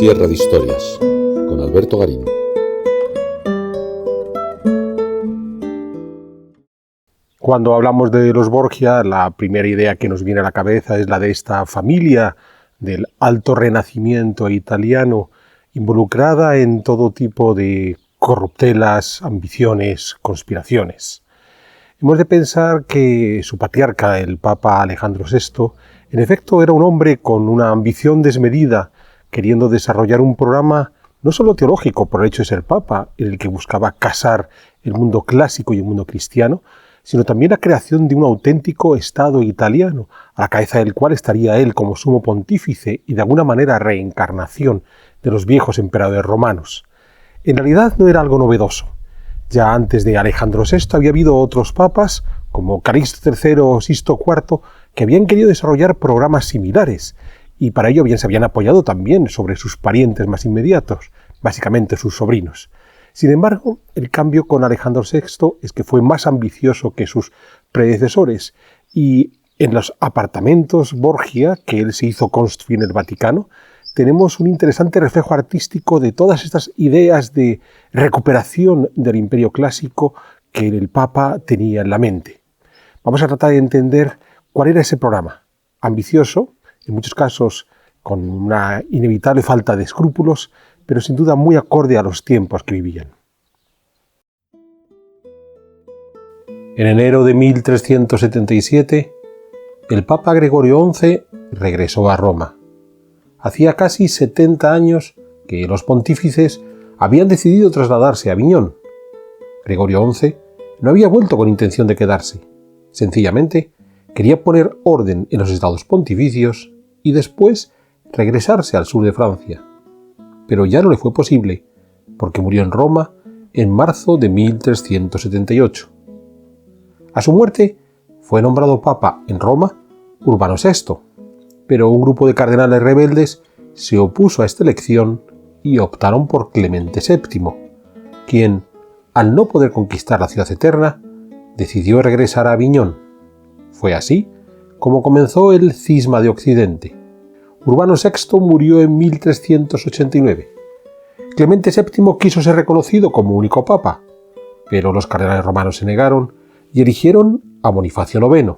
Sierra de Historias, con Alberto Garín. Cuando hablamos de los Borgia, la primera idea que nos viene a la cabeza es la de esta familia del alto renacimiento italiano, involucrada en todo tipo de corruptelas, ambiciones, conspiraciones. Hemos de pensar que su patriarca, el Papa Alejandro VI, en efecto era un hombre con una ambición desmedida, queriendo desarrollar un programa no solo teológico por el hecho de ser Papa, en el que buscaba casar el mundo clásico y el mundo cristiano, sino también la creación de un auténtico Estado italiano, a la cabeza del cual estaría él como sumo pontífice y de alguna manera reencarnación de los viejos emperadores romanos. En realidad no era algo novedoso. Ya antes de Alejandro VI había habido otros papas, como Calixto III o Sixto IV, que habían querido desarrollar programas similares, y para ello se habían apoyado también sobre sus parientes más inmediatos, básicamente sus sobrinos. Sin embargo, el cambio con Alejandro VI es que fue más ambicioso que sus predecesores, y en los apartamentos Borgia, que él se hizo construir en el Vaticano, tenemos un interesante reflejo artístico de todas estas ideas de recuperación del imperio clásico que el Papa tenía en la mente. Vamos a tratar de entender cuál era ese programa, ambicioso, en muchos casos con una inevitable falta de escrúpulos, pero sin duda muy acorde a los tiempos que vivían. En enero de 1377, el Papa Gregorio XI regresó a Roma. Hacía casi 70 años que los pontífices habían decidido trasladarse a Aviñón. Gregorio XI no había vuelto con intención de quedarse. Sencillamente, quería poner orden en los estados pontificios y después regresarse al sur de Francia. Pero ya no le fue posible, porque murió en Roma en marzo de 1378. A su muerte fue nombrado papa en Roma Urbano VI, pero un grupo de cardenales rebeldes se opuso a esta elección y optaron por Clemente VII, quien, al no poder conquistar la ciudad eterna, decidió regresar a Aviñón. Fue así como comenzó el cisma de Occidente. Urbano VI murió en 1389. Clemente VII quiso ser reconocido como único papa, pero los cardenales romanos se negaron y eligieron a Bonifacio IX.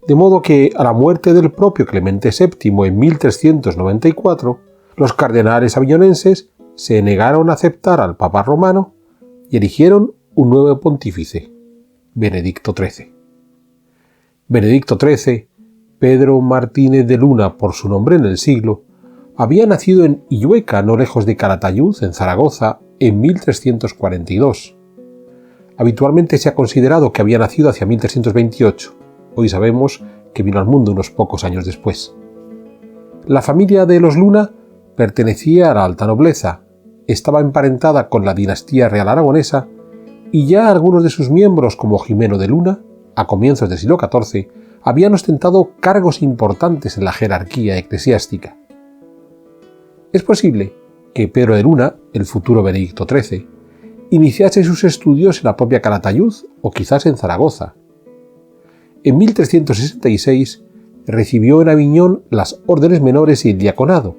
De modo que, a la muerte del propio Clemente VII en 1394, los cardenales aviñonenses se negaron a aceptar al papa romano y eligieron un nuevo pontífice, Benedicto XIII. Benedicto XIII, Pedro Martínez de Luna por su nombre en el siglo, había nacido en Illueca, no lejos de Calatayud, en Zaragoza, en 1342. Habitualmente se ha considerado que había nacido hacia 1328. Hoy sabemos que vino al mundo unos pocos años después. La familia de los Luna pertenecía a la alta nobleza, estaba emparentada con la dinastía real aragonesa y ya algunos de sus miembros, como Jimeno de Luna, a comienzos del siglo XIV, habían ostentado cargos importantes en la jerarquía eclesiástica. Es posible que Pedro de Luna, el futuro Benedicto XIII, iniciase sus estudios en la propia Calatayud o quizás en Zaragoza. En 1366 recibió en Aviñón las órdenes menores y el diaconado,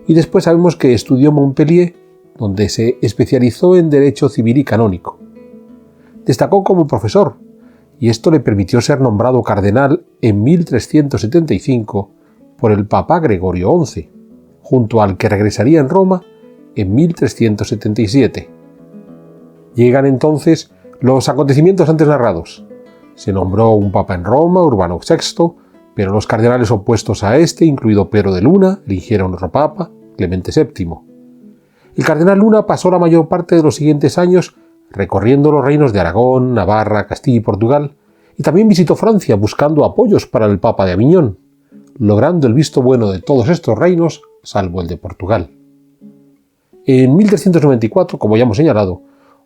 y después sabemos que estudió en Montpellier, donde se especializó en Derecho Civil y Canónico. Destacó como profesor, y esto le permitió ser nombrado cardenal en 1375 por el Papa Gregorio XI, junto al que regresaría en Roma en 1377. Llegan entonces los acontecimientos antes narrados. Se nombró un papa en Roma, Urbano VI, pero los cardenales opuestos a este, incluido Pedro de Luna, eligieron otro papa, Clemente VII. El cardenal Luna pasó la mayor parte de los siguientes años recorriendo los reinos de Aragón, Navarra, Castilla y Portugal, y también visitó Francia buscando apoyos para el Papa de Aviñón, logrando el visto bueno de todos estos reinos, salvo el de Portugal. En 1394, como ya hemos señalado,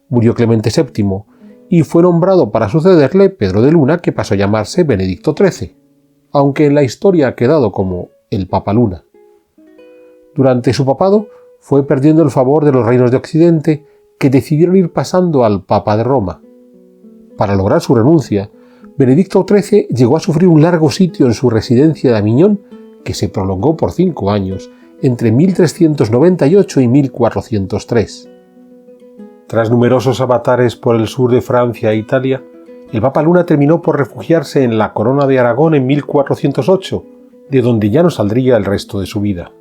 murió Clemente VII y fue nombrado para sucederle Pedro de Luna, que pasó a llamarse Benedicto XIII, aunque en la historia ha quedado como el Papa Luna. Durante su papado fue perdiendo el favor de los reinos de Occidente, que decidieron ir pasando al Papa de Roma. Para lograr su renuncia, Benedicto XIII llegó a sufrir un largo sitio en su residencia de Aviñón, que se prolongó por 5 años, entre 1398 y 1403. Tras numerosos avatares por el sur de Francia e Italia, el Papa Luna terminó por refugiarse en la Corona de Aragón en 1408, de donde ya no saldría el resto de su vida.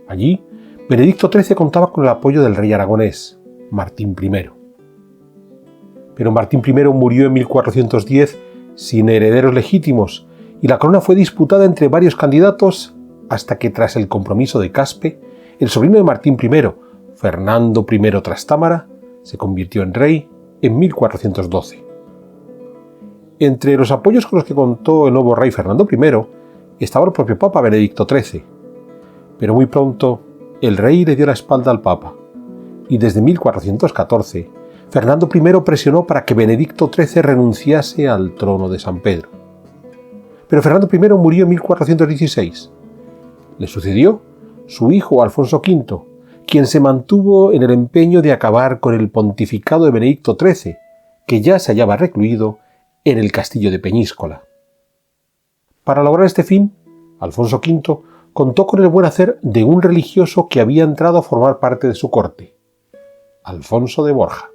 Allí, Benedicto XIII contaba con el apoyo del rey aragonés, Martín I. Pero Martín I murió en 1410 sin herederos legítimos y la corona fue disputada entre varios candidatos hasta que, tras el compromiso de Caspe, el sobrino de Martín I, Fernando I Trastámara, se convirtió en rey en 1412. Entre los apoyos con los que contó el nuevo rey Fernando I estaba el propio Papa Benedicto XIII, pero muy pronto el rey le dio la espalda al Papa y desde 1414 Fernando I presionó para que Benedicto XIII renunciase al trono de San Pedro. Pero Fernando I murió en 1416. Le sucedió su hijo Alfonso V, quien se mantuvo en el empeño de acabar con el pontificado de Benedicto XIII, que ya se hallaba recluido en el castillo de Peñíscola. Para lograr este fin, Alfonso V contó con el buen hacer de un religioso que había entrado a formar parte de su corte, Alfonso de Borja.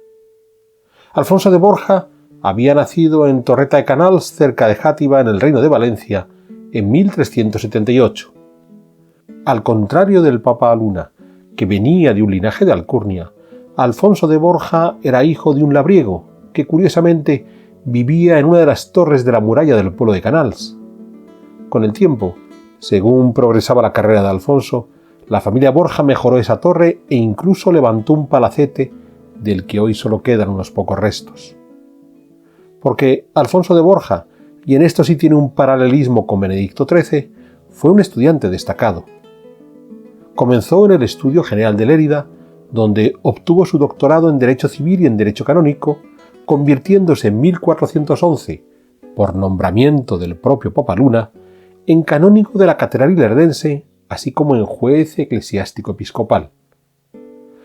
Alfonso de Borja había nacido en Torreta de Canals, cerca de Játiva, en el Reino de Valencia, en 1378. Al contrario del Papa Luna, que venía de un linaje de alcurnia, Alfonso de Borja era hijo de un labriego, que curiosamente vivía en una de las torres de la muralla del pueblo de Canals. Con el tiempo, según progresaba la carrera de Alfonso, la familia Borja mejoró esa torre e incluso levantó un palacete del que hoy solo quedan unos pocos restos. Porque Alfonso de Borja, y en esto sí tiene un paralelismo con Benedicto XIII, fue un estudiante destacado. Comenzó en el Estudio General de Lérida, donde obtuvo su doctorado en Derecho Civil y en Derecho Canónico, convirtiéndose en 1411, por nombramiento del propio Papa Luna, en canónigo de la Catedral ilerdense, así como en juez eclesiástico episcopal.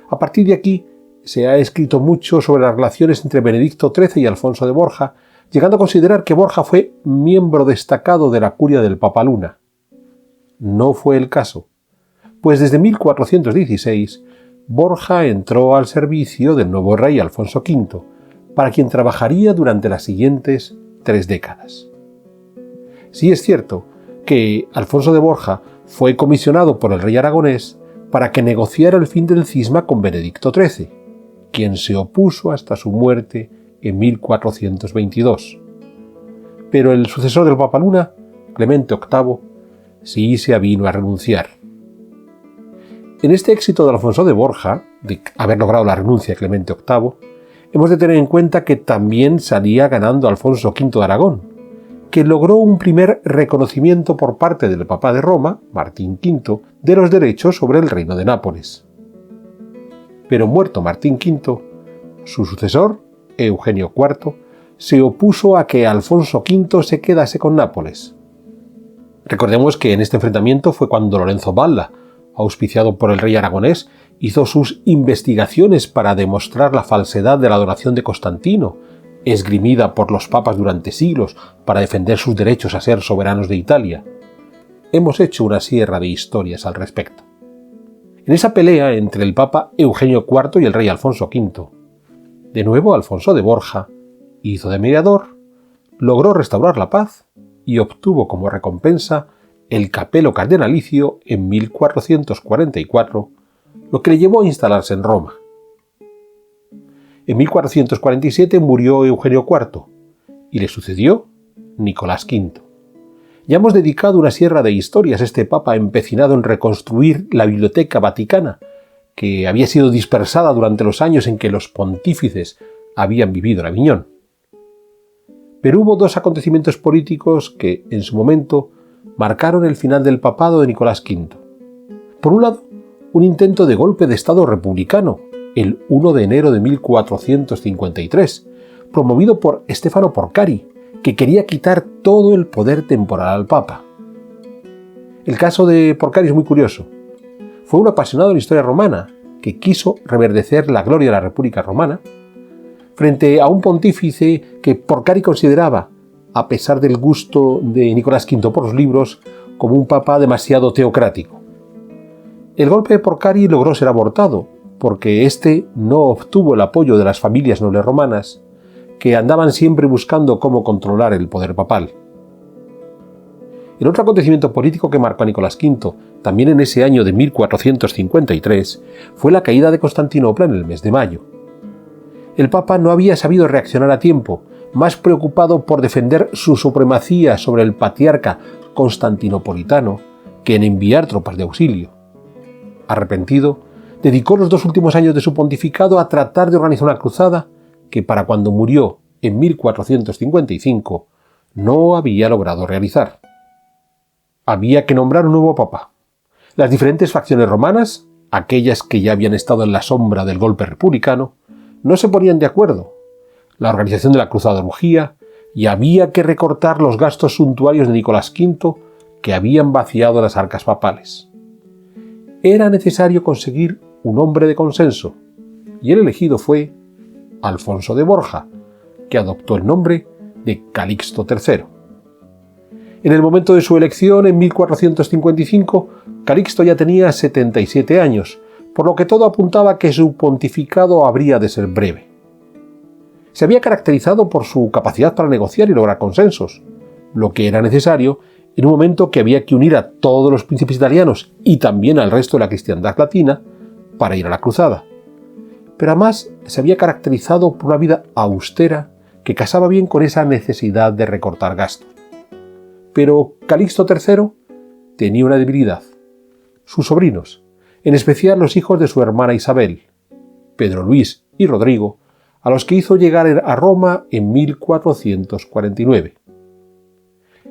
A partir de aquí, se ha escrito mucho sobre las relaciones entre Benedicto XIII y Alfonso de Borja, llegando a considerar que Borja fue miembro destacado de la curia del Papa Luna. No fue el caso, pues desde 1416 Borja entró al servicio del nuevo rey Alfonso V, para quien trabajaría durante las siguientes 3 décadas. Sí es cierto que Alfonso de Borja fue comisionado por el rey aragonés para que negociara el fin del cisma con Benedicto XIII, quien se opuso hasta su muerte en 1422. Pero el sucesor del Papa Luna, Clemente VIII, sí se avino a renunciar. En este éxito de Alfonso de Borja, de haber logrado la renuncia de Clemente VIII, hemos de tener en cuenta que también salía ganando Alfonso V de Aragón, que logró un primer reconocimiento por parte del Papa de Roma, Martín V, de los derechos sobre el reino de Nápoles. Pero muerto Martín V, su sucesor, Eugenio IV, se opuso a que Alfonso V se quedase con Nápoles. Recordemos que en este enfrentamiento fue cuando Lorenzo Valla, auspiciado por el rey aragonés, hizo sus investigaciones para demostrar la falsedad de la adoración de Constantino, esgrimida por los papas durante siglos para defender sus derechos a ser soberanos de Italia. Hemos hecho una sierra de historias al respecto. En esa pelea entre el papa Eugenio IV y el rey Alfonso V, de nuevo Alfonso de Borja hizo de mediador, logró restaurar la paz y obtuvo como recompensa el capelo cardenalicio en 1444, lo que le llevó a instalarse en Roma. En 1447 murió Eugenio IV y le sucedió Nicolás V. Ya hemos dedicado una sierra de historias a este papa empecinado en reconstruir la Biblioteca Vaticana, que había sido dispersada durante los años en que los pontífices habían vivido en Aviñón. Pero hubo 2 acontecimientos políticos que, en su momento, marcaron el final del papado de Nicolás V. Por un lado, un intento de golpe de Estado republicano, el 1 de enero de 1453, promovido por Stefano Porcari, que quería quitar todo el poder temporal al Papa. El caso de Porcari es muy curioso. Fue un apasionado en la historia romana, que quiso reverdecer la gloria de la República Romana, frente a un pontífice que Porcari consideraba, a pesar del gusto de Nicolás V por los libros, como un papa demasiado teocrático. El golpe de Porcari logró ser abortado, porque éste no obtuvo el apoyo de las familias nobles romanas, que andaban siempre buscando cómo controlar el poder papal. El otro acontecimiento político que marcó a Nicolás V, también en ese año de 1453, fue la caída de Constantinopla en el mes de mayo. El Papa no había sabido reaccionar a tiempo, más preocupado por defender su supremacía sobre el patriarca constantinopolitano que en enviar tropas de auxilio. Arrepentido, dedicó los 2 últimos años de su pontificado a tratar de organizar una cruzada que para cuando murió en 1455 no había logrado realizar. Había que nombrar un nuevo papa. Las diferentes facciones romanas, aquellas que ya habían estado en la sombra del golpe republicano, no se ponían de acuerdo. La organización de la cruzada urgía y había que recortar los gastos suntuarios de Nicolás V que habían vaciado las arcas papales. Era necesario conseguir un hombre de consenso, y el elegido fue Alfonso de Borja, que adoptó el nombre de Calixto III. En el momento de su elección, en 1455, Calixto ya tenía 77 años, por lo que todo apuntaba a que su pontificado habría de ser breve. Se había caracterizado por su capacidad para negociar y lograr consensos, lo que era necesario en un momento que había que unir a todos los príncipes italianos y también al resto de la cristiandad latina para ir a la cruzada. Pero además se había caracterizado por una vida austera que casaba bien con esa necesidad de recortar gastos. Pero Calixto III tenía una debilidad: sus sobrinos, en especial los hijos de su hermana Isabel, Pedro Luis y Rodrigo, a los que hizo llegar a Roma en 1449.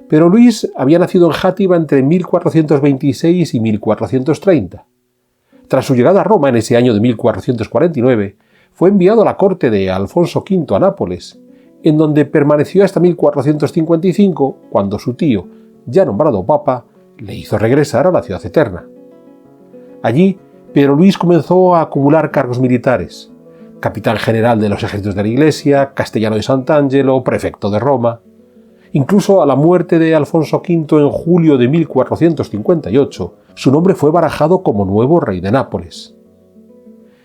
Pedro Luis había nacido en Játiva entre 1426 y 1430. Tras su llegada a Roma en ese año de 1449, fue enviado a la corte de Alfonso V a Nápoles, en donde permaneció hasta 1455, cuando su tío, ya nombrado papa, le hizo regresar a la ciudad eterna. Allí, Pedro Luis comenzó a acumular cargos militares: capitán general de los ejércitos de la Iglesia, castellano de Sant'Angelo, prefecto de Roma. Incluso a la muerte de Alfonso V en julio de 1458, su nombre fue barajado como nuevo rey de Nápoles.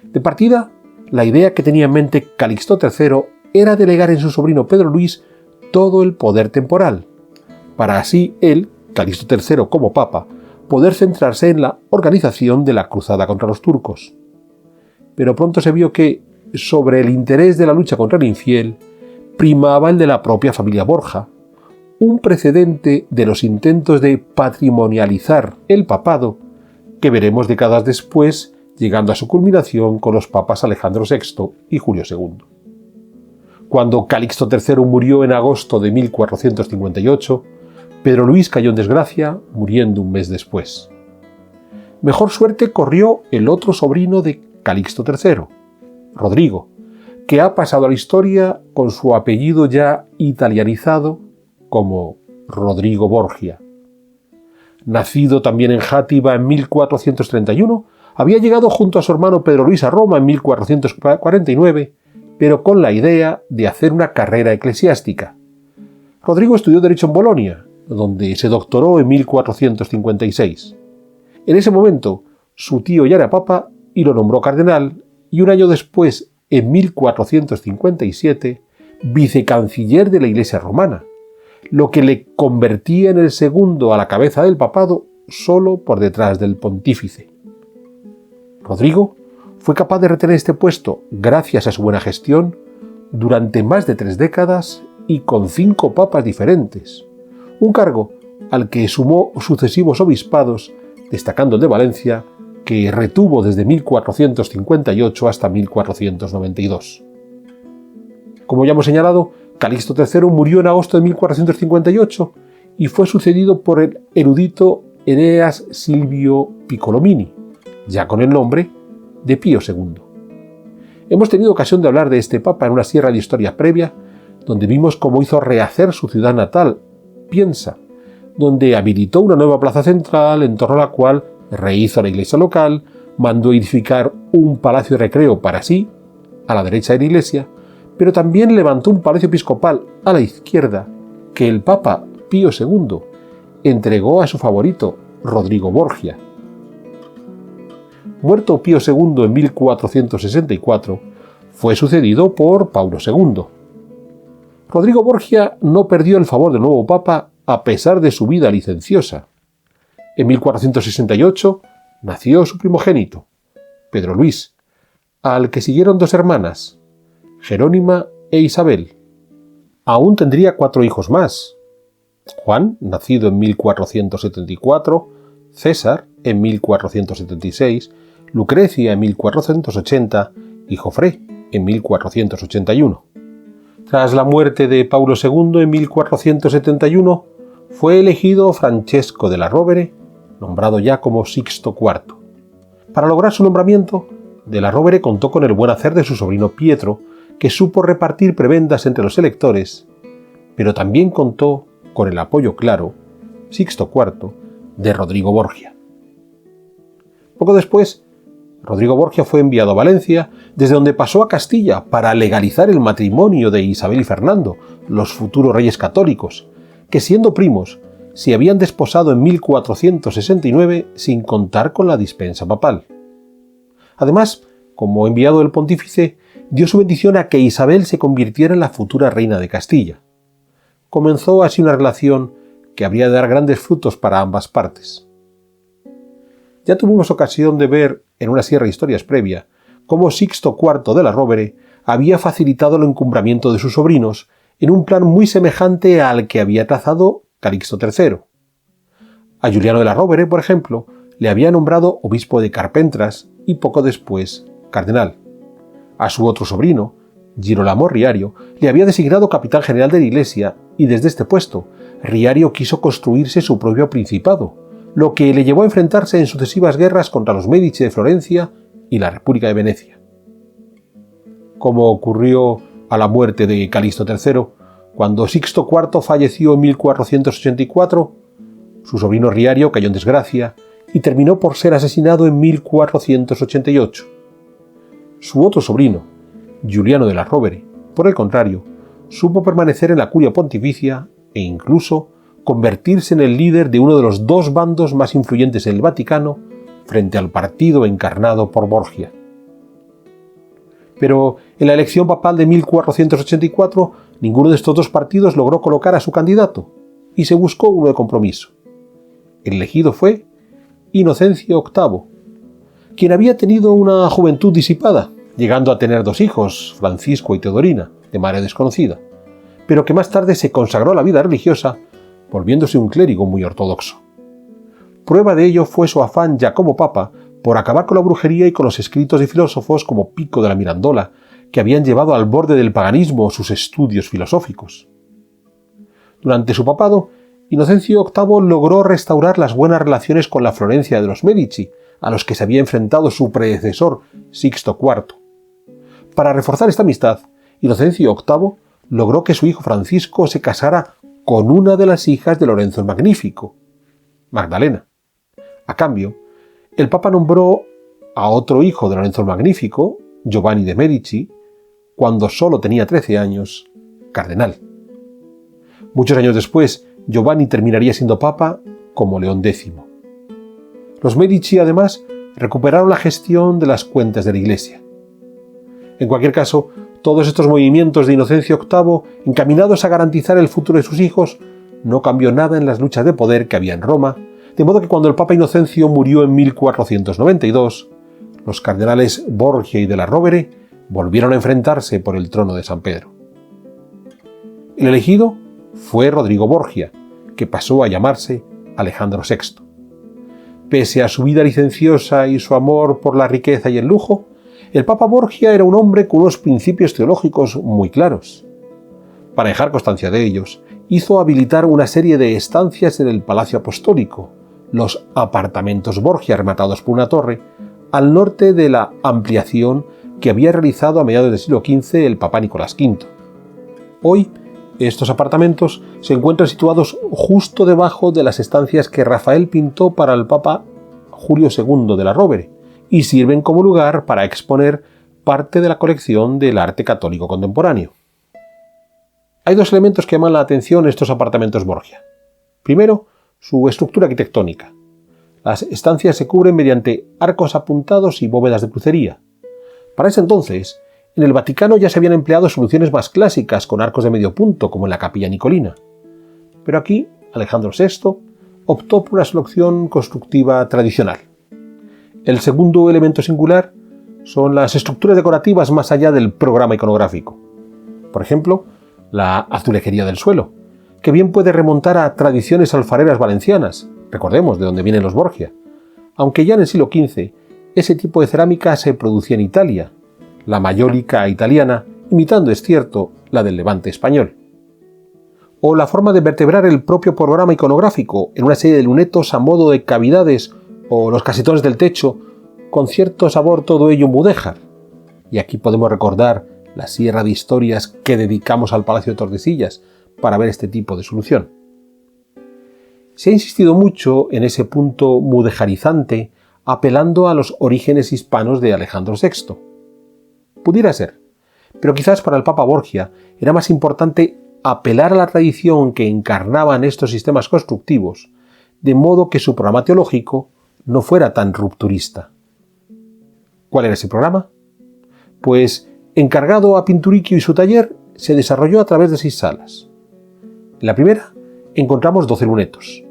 De partida, la idea que tenía en mente Calixto III era delegar en su sobrino Pedro Luis todo el poder temporal, para así él, Calixto III como papa, poder centrarse en la organización de la cruzada contra los turcos. Pero pronto se vio que, sobre el interés de la lucha contra el infiel, primaba el de la propia familia Borja, un precedente de los intentos de patrimonializar el papado que veremos décadas después, llegando a su culminación con los papas Alejandro VI y Julio II. Cuando Calixto III murió en agosto de 1458, Pedro Luis cayó en desgracia, muriendo un mes después. Mejor suerte corrió el otro sobrino de Calixto III, Rodrigo, que ha pasado a la historia con su apellido ya italianizado como Rodrigo Borgia. Nacido también en Játiva en 1431, había llegado junto a su hermano Pedro Luis a Roma en 1449, pero con la idea de hacer una carrera eclesiástica. Rodrigo estudió Derecho en Bolonia, donde se doctoró en 1456. En ese momento, su tío ya era papa y lo nombró cardenal, y un año después, en 1457, vicecanciller de la Iglesia romana, lo que le convertía en el segundo a la cabeza del papado solo por detrás del pontífice. Rodrigo fue capaz de retener este puesto gracias a su buena gestión durante más de 3 décadas y con 5 papas diferentes, un cargo al que sumó sucesivos obispados, destacando el de Valencia, que retuvo desde 1458 hasta 1492. Como ya hemos señalado, Calixto III murió en agosto de 1458 y fue sucedido por el erudito Eneas Silvio Piccolomini, ya con el nombre de Pío II. Hemos tenido ocasión de hablar de este papa en una sierra de historia previa, donde vimos cómo hizo rehacer su ciudad natal, Piensa, donde habilitó una nueva plaza central en torno a la cual rehizo la iglesia local, mandó edificar un palacio de recreo para sí, a la derecha de la iglesia, pero también levantó un palacio episcopal a la izquierda que el Papa Pío II entregó a su favorito, Rodrigo Borgia. Muerto Pío II en 1464, fue sucedido por Paulo II. Rodrigo Borgia no perdió el favor del nuevo papa a pesar de su vida licenciosa. En 1468 nació su primogénito, Pedro Luis, al que siguieron dos hermanas, Jerónima e Isabel. Aún tendría 4 hijos más: Juan, nacido en 1474, César en 1476, Lucrecia en 1480 y Jofré en 1481. Tras la muerte de Paulo II en 1471, fue elegido Francesco de la Rovere, nombrado ya como Sixto IV. Para lograr su nombramiento, de la Rovere contó con el buen hacer de su sobrino Pietro, que supo repartir prebendas entre los electores, pero también contó con el apoyo claro, Sixto IV, de Rodrigo Borgia. Poco después, Rodrigo Borgia fue enviado a Valencia, desde donde pasó a Castilla para legalizar el matrimonio de Isabel y Fernando, los futuros reyes católicos, que siendo primos, se habían desposado en 1469 sin contar con la dispensa papal. Además, como enviado del pontífice, dio su bendición a que Isabel se convirtiera en la futura reina de Castilla. Comenzó así una relación que habría de dar grandes frutos para ambas partes. Ya tuvimos ocasión de ver en una sierra de historias previa cómo Sixto IV de la Rovere había facilitado el encumbramiento de sus sobrinos en un plan muy semejante al que había trazado Calixto III. A Juliano de la Rovere, por ejemplo, le había nombrado obispo de Carpentras y poco después cardenal. A su otro sobrino, Girolamo Riario, le había designado capitán general de la Iglesia y desde este puesto, Riario quiso construirse su propio principado, lo que le llevó a enfrentarse en sucesivas guerras contra los Médici de Florencia y la República de Venecia. Como ocurrió a la muerte de Calixto III, cuando Sixto IV falleció en 1484, su sobrino Riario cayó en desgracia y terminó por ser asesinado en 1488. Su otro sobrino, Giuliano de la Rovere, por el contrario, supo permanecer en la curia pontificia e incluso convertirse en el líder de uno de los 2 bandos más influyentes en el Vaticano frente al partido encarnado por Borgia. Pero en la elección papal de 1484, ninguno de estos 2 partidos logró colocar a su candidato y se buscó uno de compromiso. El elegido fue Inocencio VIII, quien había tenido una juventud disipada, llegando a tener 2 hijos, Francisco y Teodorina, de madre desconocida, pero que más tarde se consagró a la vida religiosa, volviéndose un clérigo muy ortodoxo. Prueba de ello fue su afán ya como papa por acabar con la brujería y con los escritos de filósofos como Pico de la Mirandola, que habían llevado al borde del paganismo sus estudios filosóficos. Durante su papado, Inocencio VIII logró restaurar las buenas relaciones con la Florencia de los Médici, a los que se había enfrentado su predecesor, Sixto IV. Para reforzar esta amistad, Inocencio VIII logró que su hijo Francisco se casara con una de las hijas de Lorenzo el Magnífico, Magdalena. A cambio, el Papa nombró a otro hijo de Lorenzo el Magnífico, Giovanni de Medici, cuando solo tenía 13 años, cardenal. Muchos años después, Giovanni terminaría siendo papa como León X. Los Medici, además, recuperaron la gestión de las cuentas de la Iglesia. En cualquier caso, todos estos movimientos de Inocencio VIII, encaminados a garantizar el futuro de sus hijos, no cambió nada en las luchas de poder que había en Roma, de modo que cuando el Papa Inocencio murió en 1492, los cardenales Borgia y de la Rovere volvieron a enfrentarse por el trono de San Pedro. El elegido fue Rodrigo Borgia, que pasó a llamarse Alejandro VI. Pese a su vida licenciosa y su amor por la riqueza y el lujo, el Papa Borgia era un hombre con unos principios teológicos muy claros. Para dejar constancia de ellos, hizo habilitar una serie de estancias en el Palacio Apostólico, los apartamentos Borgia rematados por una torre, al norte de la ampliación que había realizado a mediados del siglo XV el Papa Nicolás V. Hoy, estos apartamentos se encuentran situados justo debajo de las estancias que Rafael pintó para el Papa Julio II de la Rovere y sirven como lugar para exponer parte de la colección del arte católico contemporáneo. Hay 2 elementos que llaman la atención en estos apartamentos Borgia. Primero, su estructura arquitectónica. Las estancias se cubren mediante arcos apuntados y bóvedas de crucería. Para ese entonces, en el Vaticano ya se habían empleado soluciones más clásicas con arcos de medio punto, como en la Capilla Nicolina. Pero aquí, Alejandro VI optó por una solución constructiva tradicional. El segundo elemento singular son las estructuras decorativas más allá del programa iconográfico. Por ejemplo, la azulejería del suelo, que bien puede remontar a tradiciones alfareras valencianas, recordemos de dónde vienen los Borgia, aunque ya en el siglo XV ese tipo de cerámica se producía en Italia, la mayólica italiana, imitando, es cierto, la del Levante español. O la forma de vertebrar el propio programa iconográfico en una serie de lunetos a modo de cavidades o los casetones del techo, con cierto sabor todo ello mudéjar. Y aquí podemos recordar la sierra de historias que dedicamos al Palacio de Tordesillas para ver este tipo de solución. Se ha insistido mucho en ese punto mudejarizante, apelando a los orígenes hispanos de Alejandro VI. Pudiera ser, pero quizás para el Papa Borgia era más importante apelar a la tradición que encarnaban estos sistemas constructivos, de modo que su programa teológico no fuera tan rupturista. ¿Cuál era ese programa? Pues, encargado a Pinturicchio y su taller, se desarrolló a través de 6 salas. En la primera encontramos 12 lunetos.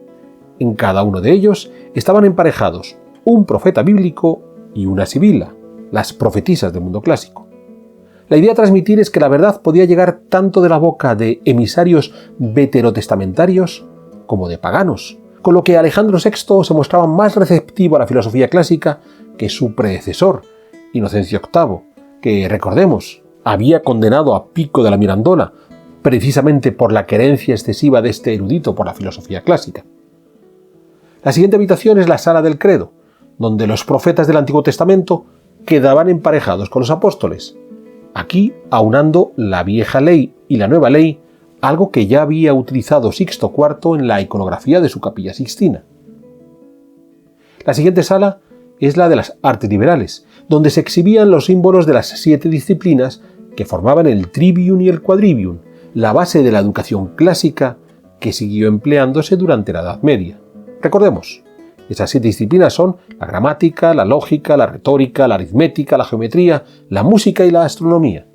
En cada uno de ellos estaban emparejados un profeta bíblico y una sibila, las profetisas del mundo clásico. La idea a transmitir es que la verdad podía llegar tanto de la boca de emisarios veterotestamentarios como de paganos, con lo que Alejandro VI se mostraba más receptivo a la filosofía clásica que su predecesor, Inocencio VIII, que, recordemos, había condenado a Pico de la Mirandola precisamente por la querencia excesiva de este erudito por la filosofía clásica. La siguiente habitación es la sala del credo, donde los profetas del Antiguo Testamento quedaban emparejados con los apóstoles, aquí aunando la vieja ley y la nueva ley, algo que ya había utilizado Sixto IV en la iconografía de su Capilla Sixtina. La siguiente sala es la de las artes liberales, donde se exhibían los símbolos de las 7 disciplinas que formaban el trivium y el quadrivium, la base de la educación clásica que siguió empleándose durante la Edad Media. Recordemos, esas 7 disciplinas son la gramática, la lógica, la retórica, la aritmética, la geometría, la música y la astronomía.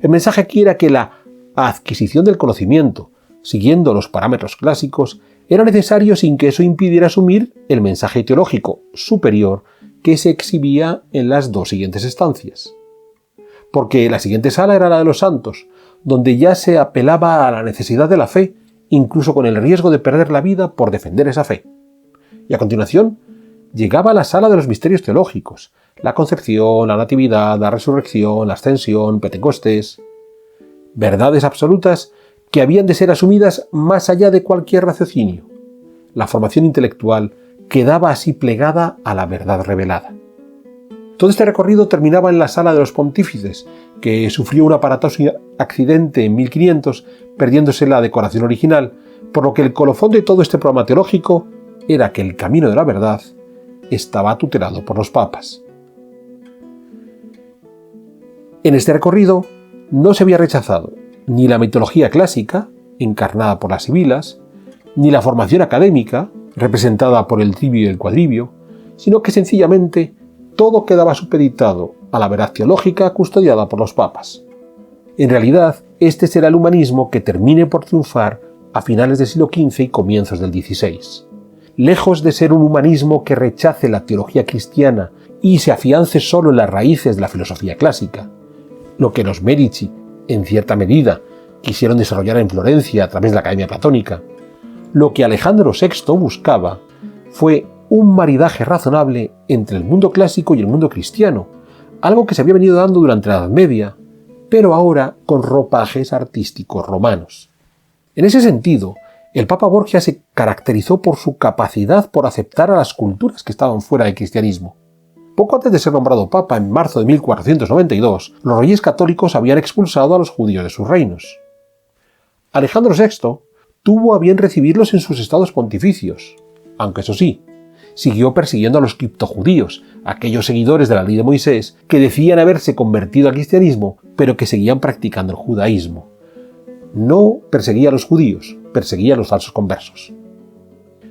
El mensaje aquí era que la adquisición del conocimiento, siguiendo los parámetros clásicos, era necesario sin que eso impidiera asumir el mensaje teológico superior que se exhibía en las 2 siguientes estancias. Porque la siguiente sala era la de los santos, donde ya se apelaba a la necesidad de la fe, incluso con el riesgo de perder la vida por defender esa fe. Y a continuación llegaba la sala de los misterios teológicos, la concepción, la natividad, la resurrección, la ascensión, Pentecostés. Verdades absolutas que habían de ser asumidas más allá de cualquier raciocinio. La formación intelectual quedaba así plegada a la verdad revelada. Todo este recorrido terminaba en la sala de los pontífices, que sufrió un aparatoso accidente en 1500, perdiéndose la decoración original, por lo que el colofón de todo este programa teológico era que el camino de la verdad estaba tutelado por los papas. En este recorrido no se había rechazado ni la mitología clásica, encarnada por las sibilas, ni la formación académica, representada por el trivio y el quadrivio, sino que sencillamente todo quedaba supeditado a la verdad teológica custodiada por los papas. En realidad, este será el humanismo que termine por triunfar a finales del siglo XV y comienzos del XVI. Lejos de ser un humanismo que rechace la teología cristiana y se afiance solo en las raíces de la filosofía clásica, lo que los Medici, en cierta medida, quisieron desarrollar en Florencia a través de la Academia Platónica, lo que Alejandro VI buscaba fue un maridaje razonable entre el mundo clásico y el mundo cristiano, algo que se había venido dando durante la Edad Media, pero ahora con ropajes artísticos romanos. En ese sentido, el Papa Borgia se caracterizó por su capacidad por aceptar a las culturas que estaban fuera del cristianismo. Poco antes de ser nombrado Papa, en marzo de 1492, los reyes católicos habían expulsado a los judíos de sus reinos. Alejandro VI tuvo a bien recibirlos en sus estados pontificios, aunque eso sí, siguió persiguiendo a los criptojudíos, aquellos seguidores de la ley de Moisés que decían haberse convertido al cristianismo, pero que seguían practicando el judaísmo. No perseguía a los judíos, perseguía a los falsos conversos.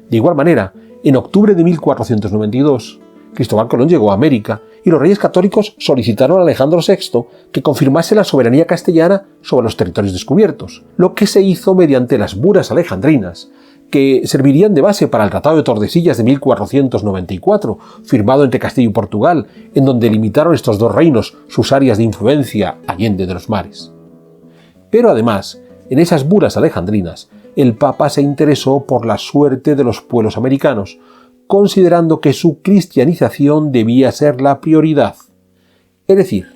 De igual manera, En octubre de 1492, Cristóbal Colón llegó a América y los reyes católicos solicitaron a Alejandro VI que confirmase la soberanía castellana sobre los territorios descubiertos, lo que se hizo mediante las bulas alejandrinas, que servirían de base para el Tratado de Tordesillas de 1494, firmado entre Castilla y Portugal, en donde limitaron estos dos reinos sus áreas de influencia allende de los mares. Pero además, en esas bulas alejandrinas, el Papa se interesó por la suerte de los pueblos americanos, considerando que su cristianización debía ser la prioridad. Es decir,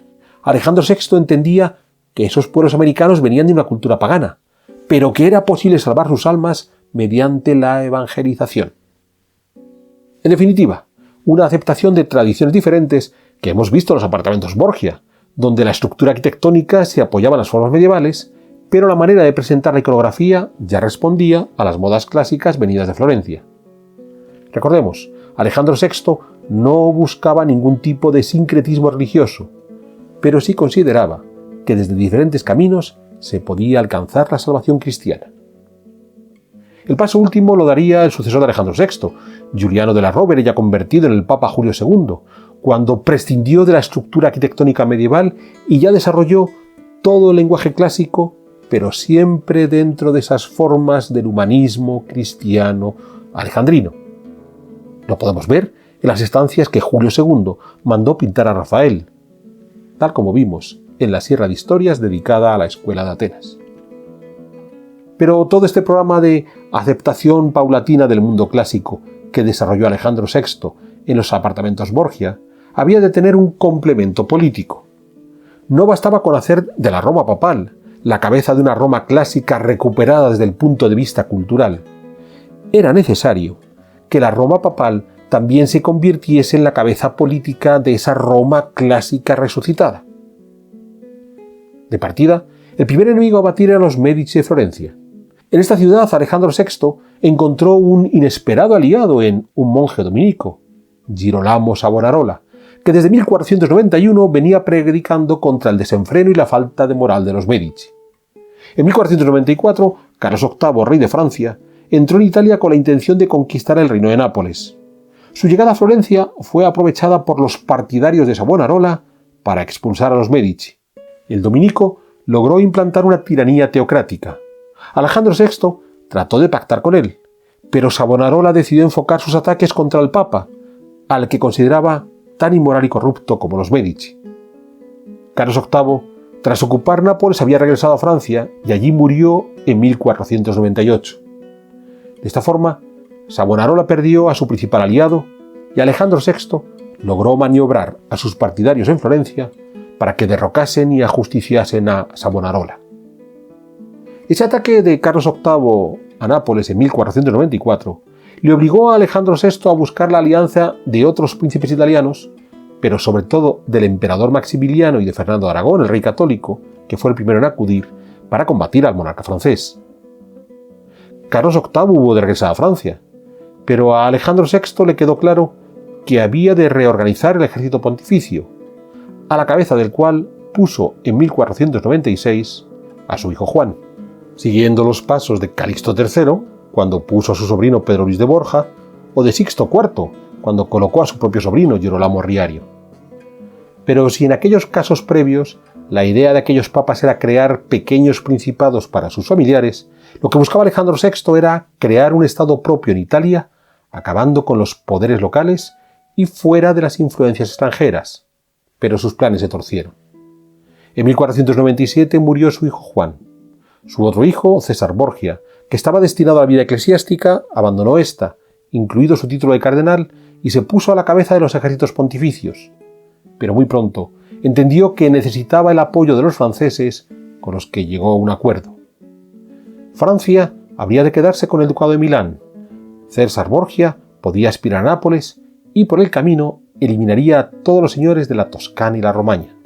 Alejandro VI entendía que esos pueblos americanos venían de una cultura pagana, pero que era posible salvar sus almas mediante la evangelización. En definitiva, una aceptación de tradiciones diferentes que hemos visto en los apartamentos Borgia, donde la estructura arquitectónica se apoyaba en las formas medievales, pero la manera de presentar la iconografía ya respondía a las modas clásicas venidas de Florencia. Recordemos, Alejandro VI no buscaba ningún tipo de sincretismo religioso, pero sí consideraba que desde diferentes caminos se podía alcanzar la salvación cristiana. El paso último lo daría el sucesor de Alejandro VI, Giuliano della Rovere, ya convertido en el Papa Julio II, cuando prescindió de la estructura arquitectónica medieval y ya desarrolló todo el lenguaje clásico, pero siempre dentro de esas formas del humanismo cristiano alejandrino. Lo podemos ver en las estancias que Julio II mandó pintar a Rafael, tal como vimos en la Sierra de Historias dedicada a la Escuela de Atenas. Pero todo este programa de aceptación paulatina del mundo clásico que desarrolló Alejandro VI en los apartamentos Borgia había de tener un complemento político. No bastaba con hacer de la Roma papal la cabeza de una Roma clásica recuperada desde el punto de vista cultural. Era necesario que la Roma papal también se convirtiese en la cabeza política de esa Roma clásica resucitada. De partida, el primer enemigo a batir eran los Medici de Florencia. En esta ciudad, Alejandro VI encontró un inesperado aliado en un monje dominico, Girolamo Savonarola, que desde 1491 venía predicando contra el desenfreno y la falta de moral de los Medici. En 1494, Carlos VIII, rey de Francia, entró en Italia con la intención de conquistar el reino de Nápoles. Su llegada a Florencia fue aprovechada por los partidarios de Savonarola para expulsar a los Medici. El dominico logró implantar una tiranía teocrática. Alejandro VI trató de pactar con él, pero Savonarola decidió enfocar sus ataques contra el Papa, al que consideraba tan inmoral y corrupto como los Medici. Carlos VIII, tras ocupar Nápoles, había regresado a Francia y allí murió en 1498. De esta forma, Savonarola perdió a su principal aliado y Alejandro VI logró maniobrar a sus partidarios en Florencia para que derrocasen y ajusticiasen a Savonarola. Ese ataque de Carlos VIII a Nápoles en 1494 le obligó a Alejandro VI a buscar la alianza de otros príncipes italianos, pero sobre todo del emperador Maximiliano y de Fernando de Aragón, el rey católico, que fue el primero en acudir para combatir al monarca francés. Carlos VIII hubo de regresar a Francia, pero a Alejandro VI le quedó claro que había de reorganizar el ejército pontificio, a la cabeza del cual puso en 1496 a su hijo Juan, siguiendo los pasos de Calixto III, cuando puso a su sobrino Pedro Luis de Borja, o de Sixto IV, cuando colocó a su propio sobrino Girolamo Riario. Pero si en aquellos casos previos la idea de aquellos papas era crear pequeños principados para sus familiares, lo que buscaba Alejandro VI era crear un estado propio en Italia, acabando con los poderes locales y fuera de las influencias extranjeras. Pero sus planes se torcieron. En 1497 murió su hijo Juan. Su otro hijo, César Borgia, que estaba destinado a la vida eclesiástica, abandonó esta, incluido su título de cardenal, y se puso a la cabeza de los ejércitos pontificios. Pero muy pronto entendió que necesitaba el apoyo de los franceses, con los que llegó a un acuerdo. Francia habría de quedarse con el ducado de Milán. César Borgia podía aspirar a Nápoles y por el camino eliminaría a todos los señores de la Toscana y la Romaña.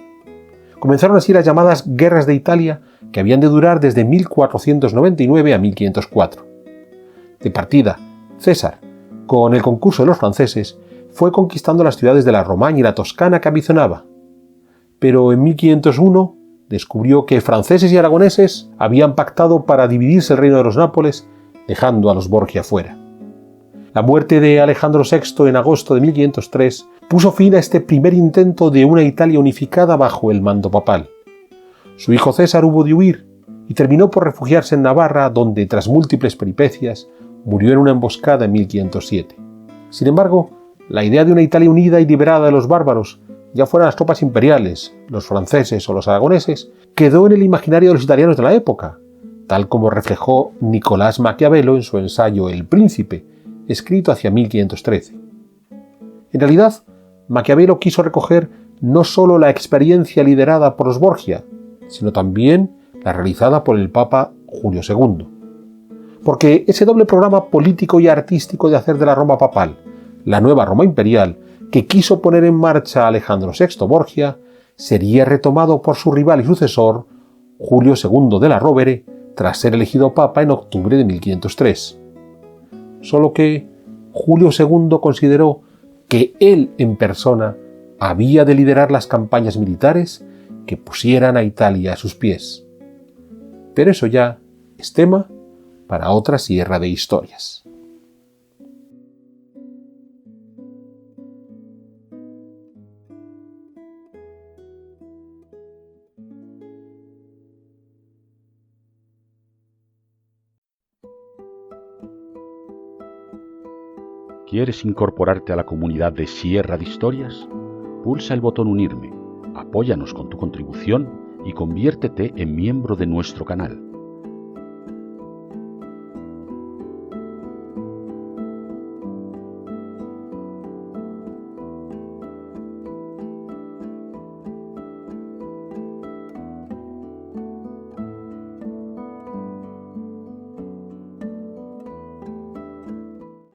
Comenzaron así las llamadas Guerras de Italia, que habían de durar desde 1499 a 1504. De partida, César, con el concurso de los franceses, fue conquistando las ciudades de la Romaña y la Toscana que ambicionaba. Pero en 1501 descubrió que franceses y aragoneses habían pactado para dividirse el reino de los Nápoles, dejando a los Borgia fuera. La muerte de Alejandro VI en agosto de 1503 puso fin a este primer intento de una Italia unificada bajo el mando papal. Su hijo César hubo de huir y terminó por refugiarse en Navarra, donde, tras múltiples peripecias, murió en una emboscada en 1507. Sin embargo, la idea de una Italia unida y liberada de los bárbaros, ya fueran las tropas imperiales, los franceses o los aragoneses, quedó en el imaginario de los italianos de la época, tal como reflejó Nicolás Maquiavelo en su ensayo El Príncipe, escrito hacia 1513. En realidad, Maquiavelo quiso recoger no solo la experiencia liderada por los Borgia, sino también la realizada por el Papa Julio II. Porque ese doble programa político y artístico de hacer de la Roma papal la nueva Roma imperial que quiso poner en marcha Alejandro VI Borgia sería retomado por su rival y sucesor, Julio II de la Rovere, tras ser elegido papa en octubre de 1503. Solo que Julio II consideró que él en persona había de liderar las campañas militares que pusieran a Italia a sus pies. Pero eso ya es tema para otra sierra de historias. ¿Quieres incorporarte a la comunidad de Sierra de Historias? Pulsa el botón Unirme, apóyanos con tu contribución y conviértete en miembro de nuestro canal.